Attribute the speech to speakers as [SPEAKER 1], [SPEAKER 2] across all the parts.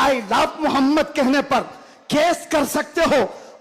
[SPEAKER 1] आई love Mohammad कहने पर case कर सकते हो।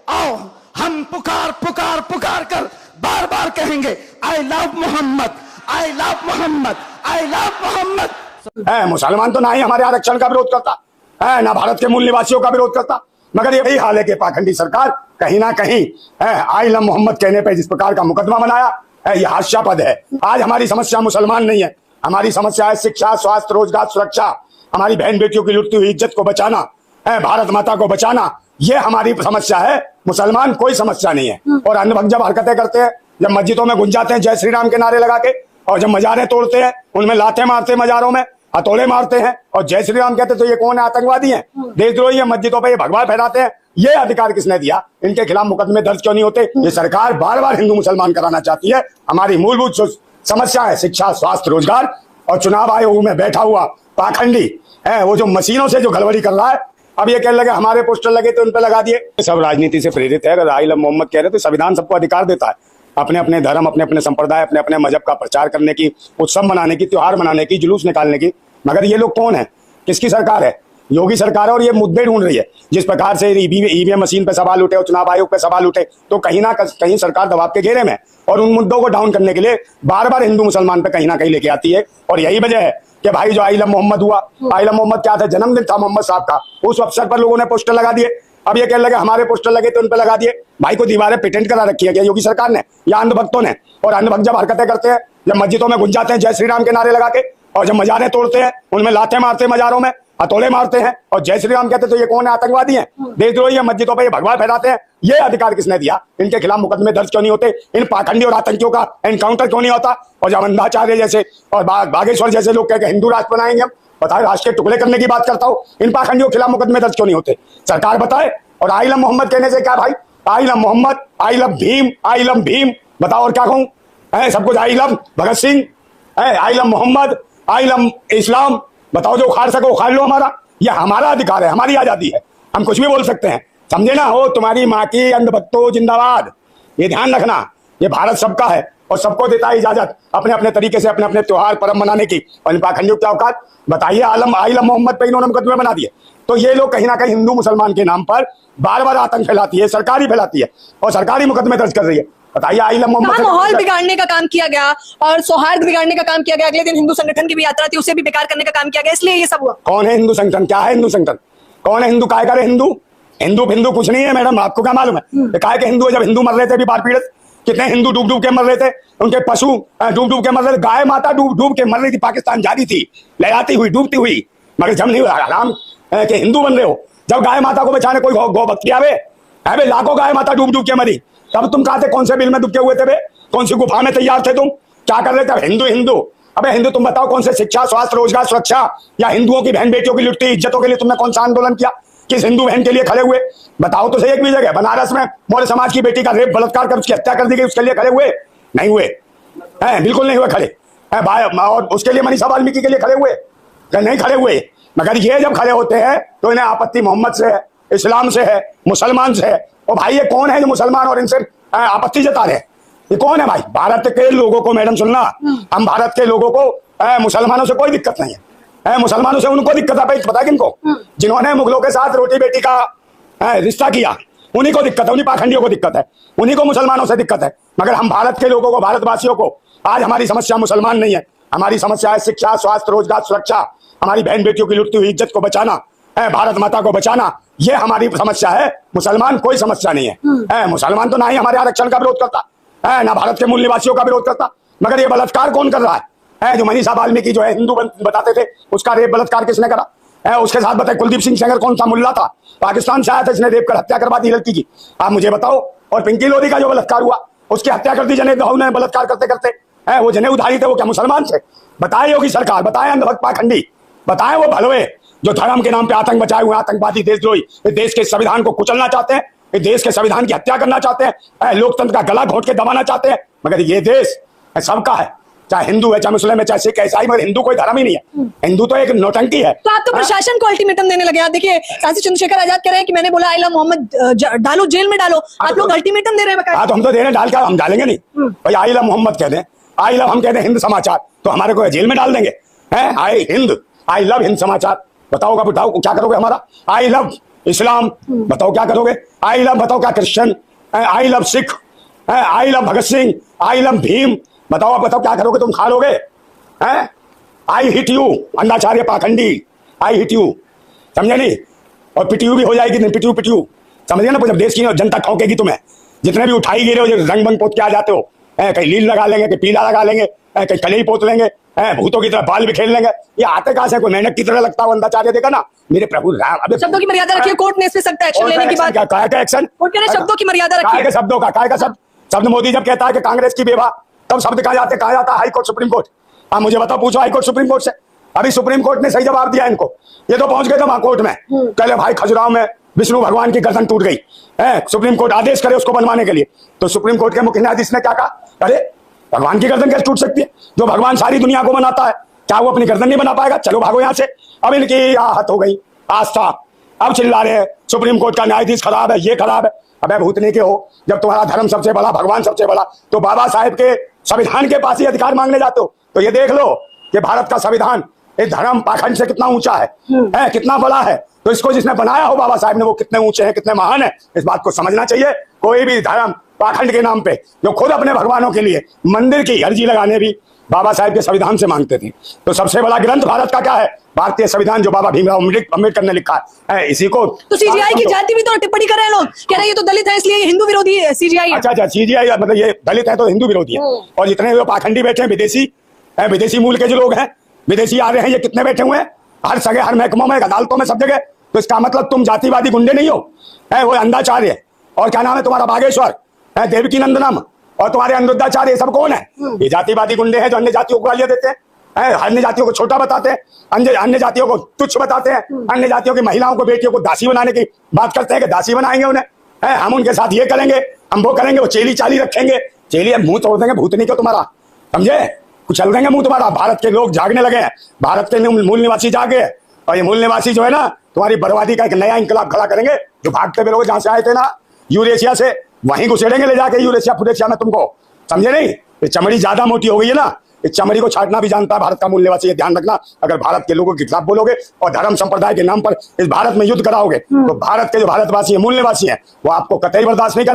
[SPEAKER 1] आओ हम पुकार पुकार पुकार कर बार बार कहेंगे I love Mohammad, I love Mohammad, I love Mohammad.
[SPEAKER 2] मुसलमान तो ना ही हमारे आरक्षण का विरोध करता है, ना भारत के मूल निवासियों का विरोध करता, मगर यही हाल है कि पाखंडी सरकार कहीं ना कहीं आई लव मोहम्मद कहने पे जिस प्रकार का मुकदमा बनाया है, यह हास्यास्पद है। आज हमारी समस्या मुसलमान नहीं है, हमारी समस्या है शिक्षा, स्वास्थ्य, रोजगार, सुरक्षा, हमारी बहन बेटियों की लुटती हुई इज्जत को बचाना है, भारत माता को बचाना, ये हमारी समस्या है। मुसलमान कोई समस्या नहीं है। और अन्य भक्त जब हरकतें करते हैं, जब मस्जिदों में घुस जाते हैं जय श्री राम के नारे लगा के, और जब मजारें तोड़ते हैं उनमें लाते मारते हैं, मजारों में हथौड़े मारते हैं और जय श्री राम कहते, तो ये कौन है? आतंकवादी हैं, देशद्रोही है, मस्जिदों पर ये भगवा फहराते हैं। ये अधिकार किसने दिया? इनके खिलाफ मुकदमे दर्ज क्यों नहीं होते? ये सरकार बार बार हिंदू मुसलमान कराना चाहती है। हमारी मूलभूत समस्या है शिक्षा, स्वास्थ्य, रोजगार, और चुनाव आयोग में बैठा हुआ पाखंडी है वो जो मशीनों से जो गड़बड़ी कर रहा है। अब ये कहने लगे हमारे पोस्टर लगे तो उन पे लगा दिए। सब राजनीति से प्रेरित है। अगर आई लव मोहम्मद कह रहे तो संविधान सबको अधिकार देता है अपने अपने धर्म, अपने अपने संप्रदाय, अपने अपने मजहब का प्रचार करने की, उत्सव मनाने की, त्योहार मनाने की, जुलूस निकालने की। मगर ये लोग कौन है? किसकी सरकार है? योगी सरकार है। और ये मुद्दे ढूंढ रही है। जिस प्रकार से ईवीएम मशीन पे सवाल उठे और चुनाव आयोग पे सवाल उठे, तो कहीं ना कहीं सरकार दबाव के घेरे में, और उन मुद्दों को डाउन करने के लिए बार बार हिंदू मुसलमान पे कहीं ना कहीं लेके आती है। और यही वजह है कि भाई जो आई लव मोहम्मद हुआ, आई लव मोहम्मद क्या था? जन्मदिन था मोहम्मद साहब का, उस अवसर पर लोगों ने पोस्टर लगा दिए। अब ये कहने लगे हमारे पोस्टर लगे तो उन पे लगा दिए। भाई को दीवारें पेटेंट करा रखी है क्या योगी सरकार ने या अंध भक्तों ने? और अंध भक्त जब हरकतें करते हैं, जब मस्जिदों में घुस जाते हैं जय श्री राम के नारे लगा के, और जब मजारें तोड़ते हैं उनमें लाते मारते हैं, मजारों में हथौड़े मारते हैं और जय श्री राम कहते, तो ये कौन है? आतंकवादी हैं, देशद्रोही है, मस्जिदों पर ये भगवा फहराते हैं। ये अधिकार किसने दिया? इनके खिलाफ मुकदमे दर्ज क्यों नहीं होते? इन पाखंडी और आतंकियों का एनकाउंटर क्यों नहीं होता? और जब अंधाचार्य जैसे और बागेश्वर जैसे लोग कहकर हिंदू राष्ट्र बनाएंगे, हम बताए राष्ट्र के टुकड़े करने की बात करता हूँ, इन पाखंडियों के खिलाफ मुकदमे दर्ज क्यों नहीं होते? सरकार बताए। और आई लव मोहम्मद कहने से क्या भाई? I love Mohammad, I love Bhim, I love Bhim, बताओ और क्या कहूँ? सब कुछ I love Bhagat Singh, I love Mohammad, I love Islam, बताओ जो उखाड़ सको उखाड़ लो। हमारा यह हमारा अधिकार है, हमारी आजादी है, हम कुछ भी बोल सकते हैं, समझे ना? हो तुम्हारी माँ की अंधभक्तों जिंदाबाद। ये ध्यान रखना, ये भारत सबका है और सबको देता है इजाजत अपने अपने तरीके से अपने अपने त्योहार पर्व मनाने की। और इन पाखंडियों क्या औकात? बताइए। आई लव मोहम्मद पे इन्होंने मुकदमे बना दिए। तो ये लोग कहीं ना कहीं हिंदू मुसलमान के नाम पर बार बार आतंक फैलाती है, सरकारी फैलाती है और सरकारी मुकदमे दर्ज कर रही है। बताइए आई लव मोहम्मद।
[SPEAKER 3] माहौल बिगाड़ने का काम किया गया और सौहार्द बिगाड़ने का काम किया गया। अगले दिन हिंदू संगठन की भी यात्रा थी, उसे भी बेकार करने का काम किया गया, इसलिए ये सब हुआ।
[SPEAKER 2] कौन है हिंदू संगठन? क्या है हिंदू संगठन? कौन है हिंदू? काय करे हिंदू? हिंदू हिंदू कुछ नहीं है मैडम, आपको क्या मालूम है? काय के हिंदू है? जब हिंदू मर रहे थे भी बाढ़ पीड़ित, कितने हिंदू डूब डूब के मर रहे थे, उनके पशु डूब डूब के मर रहे थे, गाय माता डूब डूब के मर रही थी, पाकिस्तान जा रही थी लहराती हुई, डूबती हुई। मगर जब नहीं आराम के हिंदू बन रहे हो, जब गाय माता को बचाने कोई गौ भक्ति आवे, अबे लाखों गाय माता डूब डूब के मरी, तब तुम कहा थे? कौन से बिल में दुबके हुए थे बे? कौन सी गुफा में तैयार थे तुम? क्या कर रहे थे? हिंदू हिंदू। अबे हिंदू तुम बताओ, कौन से शिक्षा, स्वास्थ्य, रोजगार, सुरक्षा या हिंदुओं की बहन बेटियों की लुटती इज्जतों के लिए तुमने कौन सा आंदोलन किया? किस हिंदू बहन के लिए खड़े हुए? बताओ तो सही। एक भी जगह बनारस में मौर्य समाज की बेटी का रेप बलात्कार कर उसकी हत्या कर दी गई, उसके लिए खड़े हुए? नहीं हुए, बिल्कुल नहीं हुए खड़े। और उसके लिए मनीषा वाल्मीकि के लिए खड़े हुए? नहीं खड़े हुए। मगर ये जब खड़े होते हैं तो इन्हें आपत्ति मोहम्मद से है, इस्लाम से है, मुसलमान से है। और भाई ये कौन है जो मुसलमान और इनसे आपत्ति जता रहे? ये कौन है भाई? भारत के लोगों को, मैडम सुनना, हम भारत के लोगों को मुसलमानों से कोई दिक्कत नहीं है। मुसलमानों से उनको दिक्कत है, पता है किनको? जिन्होंने मुगलों के साथ रोटी बेटी का रिश्ता किया, उन्हीं को दिक्कत है, उन्हीं पाखंडियों को दिक्कत है, उन्हीं को मुसलमानों से दिक्कत है। मगर हम भारत के लोगों को, भारतवासियों को, आज हमारी समस्या मुसलमान नहीं है, हमारी समस्या है शिक्षा, स्वास्थ्य, रोजगार, सुरक्षा, हमारी बहन बेटियों की लुटती हुई इज्जत को बचाना, भारत माता को बचाना, ये हमारी समस्या है। मुसलमान कोई समस्या नहीं है। मुसलमान तो ना ही हमारे आरक्षण का विरोध करता है, ना भारत के मूल निवासियों का विरोध करता। मगर ये बलात्कार कौन कर रहा है? जो मनीषा वाल्मीकि जो है हिंदू बताते थे, उसका रेप बलात्कार किसने करा? उसके साथ बताए कुलदीप सिंह सेंगर कौन सा मुल्ला था, पाकिस्तान से आया था, इसने रेप कर हत्या करवा दी लड़की की। आप मुझे बताओ। और पिंकी लोधी का जो बलात्कार हुआ, उसकी हत्या कर दी जनेऊ दाऊ ने बलात्कार करते करते। वो जनेऊ धारी थे, वो क्या मुसलमान थे? बताए योगी सरकार, बताए अंधभक्त पाखंडी, बताए वो भलवे जो धर्म के नाम पे आतंक बचाए हुए आतंकवादी देशद्रोही, देश के संविधान को कुचलना चाहते हैं, देश के संविधान की हत्या करना चाहते हैं, लोकतंत्र का गला घोंट के दबाना चाहते हैं। मगर ये देश सबका है, चाहे हिंदू है, चाहे मुस्लिम है, चाहे सिख है, ईसाई, मगर हिंदू कोई धर्म ही नहीं है। हिंदू तो एक नौटंकी है।
[SPEAKER 3] तो आप तो प्रशासन को अल्टीमेटम देने लगे। आप देखिए, काशी चंद्रशेखर आजाद कह रहे हैं कि मैंने बोला आई लव मोहम्मद डालो, जेल में डालो। आप लोग अल्टीमेटम दे रहे हैं।
[SPEAKER 2] तो हम तो दे रहे हैं, डाल कर हम डालेंगे नहीं भाई। आई लव मोहम्मद कह दें, आई लव हम कहते हैं हिंद समाचार, तो हमारे को जेल में डाल देंगे? आई लव हिंद समाचार, बताओ क्या करोगे हमारा? आई लव इस्लाम, बताओ क्या करोगे? आई लव, बताओ क्या Christian, I love Sikh, I love Bhagat Singh, I love Bhim, बताओ क्या करोगे? तुम खा लोगे? आई हिट यू अंडाचार्य पाखंडी, आई हिट यू, समझे नहीं? और पिटयू भी हो जाएगी, नहीं पिटयू समझिए ना। जब देश की जनता ठोकेगी तुम्हें, जितने भी उठाई गिरे हो, जो रंग बंग पोत के आ जाते हो, कहीं लील लगा लेंगे, कहीं पीला लगा लेंगे, कहीं कलई पोत लेंगे, भूतों की तरह बाल भी खेल लेंगे, ये आते कहां से? कोई मेहनत की तरह लगता हो अंडाचार्य, देखा ना मेरे प्रभु राम। अब
[SPEAKER 3] शब्दों की मर्यादा रखिए, कोर्ट ने इस पे सख्त एक्शन लेने की बात।
[SPEAKER 2] क्या एक्शन?
[SPEAKER 3] कोर्ट कह रहे शब्दों की मर्यादा रखिए।
[SPEAKER 2] शब्दों का शब्द मोदी जब कहता है कि कांग्रेस की बेवा, तब शब्द कहा जाता है हाई कोर्ट सुप्रीम कोर्ट। आप मुझे बताओ, पूछो हाई कोर्ट सुप्रीम कोर्ट से। अभी सुप्रीम कोर्ट ने सही जवाब दिया इनको, ये तो पहुंच गए थे वहां कोर्ट में, पहले भाई खजुराहो में विष्णु भगवान की गर्दन टूट गई है, सुप्रीम कोर्ट आदेश करे उसको बनवाने के लिए, तो सुप्रीम कोर्ट के मुख्य न्यायाधीश ने क्या कहा? अरे भगवान की गर्दन कैसे टूट सकती है? जो भगवान सारी दुनिया को बनाता है, क्या वो अपनी गर्दन नहीं बना पाएगा? चलो भागो यहां से। अब इनकी आहत हो गई आस्था, अब चिल्ला रहे हैं सुप्रीम कोर्ट का न्यायाधीश खराब है, ये खराब है। अबे भूतनी के हो, जब तुम्हारा धर्म सबसे बड़ा, भगवान सबसे बड़ा, तो बाबा साहेब के संविधान के पास ही अधिकार मांगने जाते हो। तो ये देख लो कि भारत का संविधान इस धर्म पाखंड से कितना ऊंचा है, कितना बड़ा है। तो इसको जिसने बनाया हो बाबा साहब ने, वो कितने ऊंचे हैं, कितने महान है, इस बात को समझना चाहिए। कोई भी धर्म पाखंड के नाम पे, जो खुद अपने भगवानों के लिए मंदिर की अर्जी लगाने भी बाबा साहब के संविधान से मांगते थे। तो सबसे बड़ा ग्रंथ भारत का क्या है? भारतीय संविधान, जो बाबा भीमराव अम्बेडकर ने लिखा है। इसी को
[SPEAKER 3] तो सीजीआई की जाति भी तो टिप्पणी कर रहे हैं लोग, कह रहे हैं ये तो दलित है इसलिए ये हिंदू विरोधी है सीजीआई।
[SPEAKER 2] अच्छा, सीजीआई मतलब ये दलित है तो हिंदू विरोधी है। और जितने जो पाखंडी बैठे हैं, विदेशी मूल के जो लोग हैं, विदेशी आ रहे हैं, ये कितने बैठे हुए हैं हर जगह, हर महकमों में, अदालतों में, सब जगह। तो इसका मतलब तुम जातिवादी गुंडे नहीं हो, वो अंधाचार्य और क्या नाम है तुम्हारा, बागेश्वर, देवकी नंदनम और तुम्हारे अनिरुद्धाचार्य, ये सब कौन है? ये जातिवादी गुंडे हैं जो अन्य जातियों को गालियां देते हैं, अन्य जातियों को छोटा बताते हैं, अन्य जातियों को तुच्छ बताते हैं, अन्य जातियों की महिलाओं को, बेटियों को दासी बनाने की बात करते हैं कि दासी बनाएंगे उन्हें, हम उनके साथ ये करेंगे, हम वो करेंगे, वो चेली चाली रखेंगे। चेली मुंह तोड़ देंगे भूतनी को तुम्हारा, समझे? कुचल देंगे मुंह तुम्हारा। भारत के लोग जागने लगे हैं, भारत के मूल निवासी जागे, और ये मूल निवासी जो है ना, तुम्हारी बर्बादी का एक नया इंकलाब खड़ा करेंगे। जो भागते हुए लोग जहां से आए थे ना यूरेशिया से, वहीं घुसेड़ेंगे ले जाके यूरेशिया फुरेशिया में तुमको, समझे नहीं? ये चमड़ी ज्यादा मोटी हो गई है ना, इस चमड़ी को छाटना भी जानता है भारत का मूल निवासी। ये ध्यान रखना, अगर भारत के लोगों के खिलाफ बोलोगे और धर्म संप्रदाय के नाम पर इस भारत में युद्ध कराओगे, तो भारत के जो भारतवासी है, मूल निवासी है, वो आपको कतई बर्दाश्त नहीं